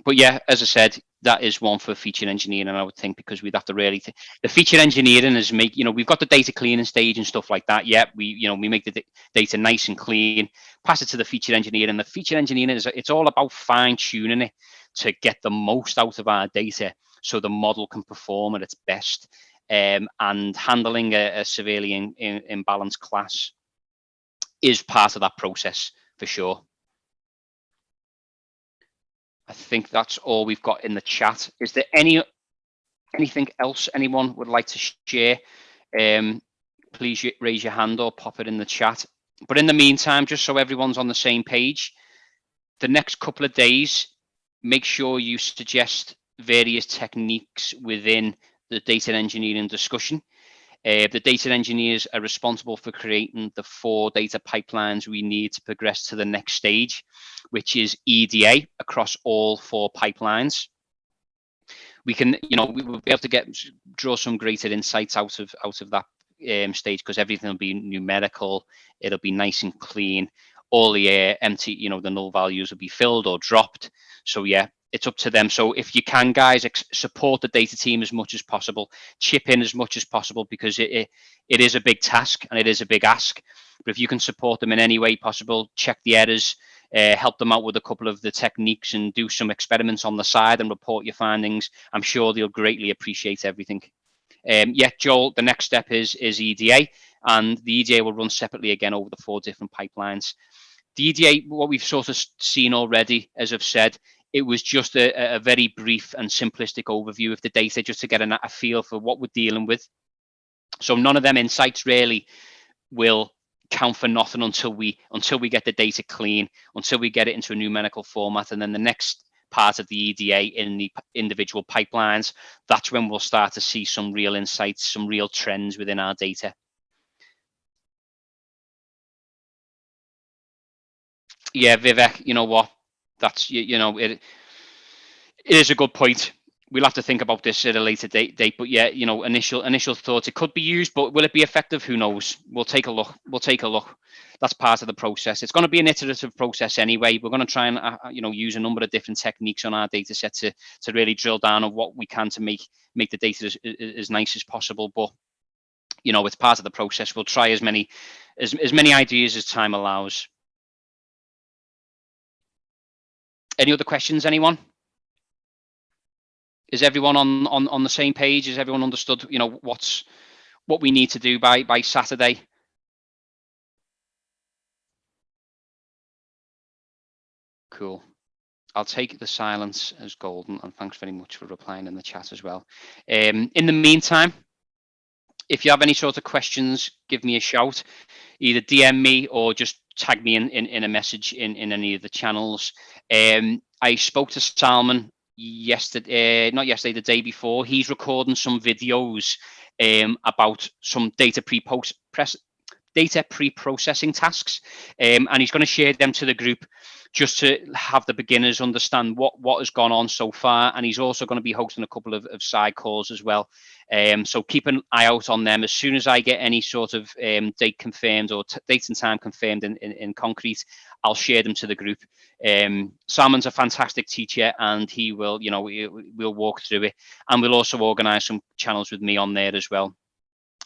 But yeah, as I said, that is one for feature engineering, and I would think, because we'd have to really the feature engineering is make, you know, we've got the data cleaning stage and stuff like that. Yeah, we make the data nice and clean, pass it to the feature engineer, and the feature engineering it's all about fine tuning it to get the most out of our data so the model can perform at its best. And handling a severely imbalanced class is part of that process for sure. I think that's all we've got in the chat. Is there anything else anyone would like to share? Please raise your hand or pop it in the chat. But in the meantime, just so everyone's on the same page, the next couple of days, make sure you suggest various techniques within the data engineering discussion. The data engineers are responsible for creating the 4 data pipelines we need to progress to the next stage, which is EDA across all 4 pipelines. We can, we will be able to draw some greater insights out of that stage, because everything will be numerical. It'll be nice and clean. All the empty, the null values will be filled or dropped. So yeah, it's up to them. So if you can, guys, support the data team as much as possible, chip in as much as possible, because it is a big task and it is a big ask. But if you can support them in any way possible, check the errors, help them out with a couple of the techniques, and do some experiments on the side and report your findings, I'm sure they'll greatly appreciate everything. Yeah, Joel, the next step is EDA, and the EDA will run separately again over the 4 different pipelines. The EDA, what we've sort of seen already, as I've said, it was just a very brief and simplistic overview of the data, just to get a feel for what we're dealing with. So none of them insights really will count for nothing until we get the data clean, until we get it into a numerical format, and then the next part of the EDA in the individual pipelines, that's when we'll start to see some real insights, some real trends within our data. Yeah, Vivek, you know what? That's, it is a good point. We'll have to think about this at a later date. But yeah, initial thoughts, it could be used, but will it be effective? Who knows? We'll take a look. That's part of the process. It's going to be an iterative process anyway. We're going to try and use a number of different techniques on our data set to really drill down on what we can to make the data as nice as possible. But it's part of the process. We'll try as many ideas as time allows. Any other questions, anyone? Is everyone on the same page? Has everyone understood, what we need to do by Saturday? Cool. I'll take the silence as golden, and thanks very much for replying in the chat as well. In the meantime, if you have any sort of questions, give me a shout. Either DM me or just tag me in a message in any of the channels. I spoke to Salman yesterday, not yesterday, the day before. He's recording some videos about some data pre-processing tasks, and he's going to share them to the group, just to have the beginners understand what has gone on so far. And he's also going to be hosting a couple of side calls as well. So keep an eye out on them. As soon as I get any sort of date confirmed, or date and time confirmed in concrete, I'll share them to the group. Salman's a fantastic teacher, and he will, we'll walk through it, and we'll also organize some channels with me on there as well,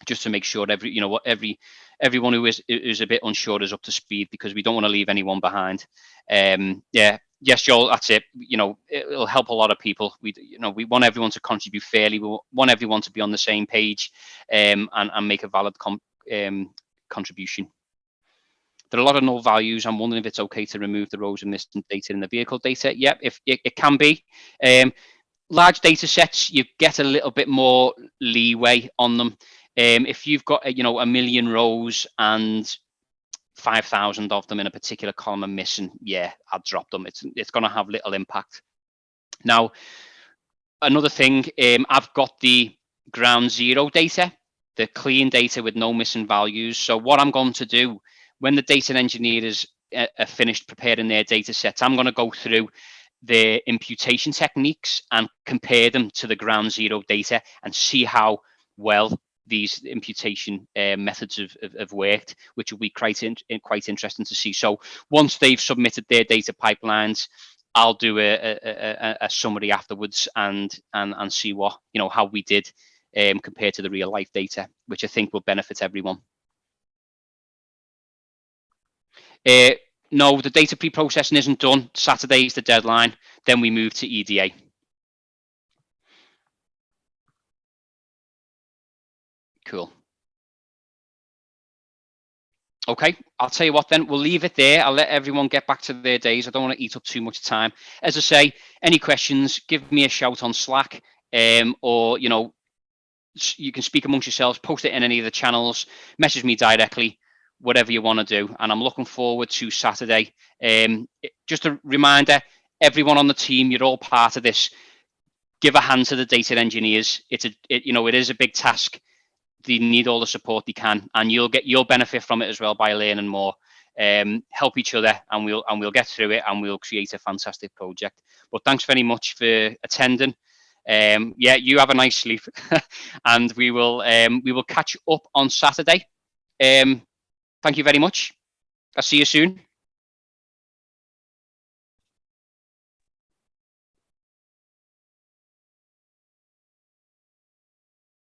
just to make sure everyone who is a bit unsure is up to speed, because we don't want to leave anyone behind. Yeah, yes, Joel, that's it. It'll help a lot of people. We want everyone to contribute fairly. We want everyone to be on the same page, and make a valid contribution. There are a lot of null values. I'm wondering if it's okay to remove the rows of missing data in the vehicle data. Yep, if it can be. Large data sets, you get a little bit more leeway on them. If you've got a million rows and 5,000 of them in a particular column are missing, yeah, I'd drop them. It's going to have little impact. Now, another thing, I've got the ground zero data, the clean data with no missing values. So what I'm going to do, when the data engineers are finished preparing their data sets, I'm going to go through their imputation techniques and compare them to the ground zero data, and see how well these imputation methods have worked, which will be quite interesting to see. So once they've submitted their data pipelines, I'll do a summary afterwards and see what, how we did compared to the real life data, which I think will benefit everyone. No, the data pre-processing isn't done. Saturday is the deadline. Then we move to EDA. Cool. Okay, I'll tell you what then, we'll leave it there. I'll let everyone get back to their days. I don't want to eat up too much time. As I say, any questions, give me a shout on Slack, or, you can speak amongst yourselves, post it in any of the channels, message me directly, whatever you want to do. And I'm looking forward to Saturday. Just a reminder, everyone on the team, you're all part of this. Give a hand to the data engineers. It is a big task. they need all the support they can, and you'll benefit from it as well by learning more. Help each other, and we'll get through it, and we'll create a fantastic project. But thanks very much for attending. Yeah, you have a nice sleep, and we will catch up on Saturday. Thank you very much. I'll see you soon.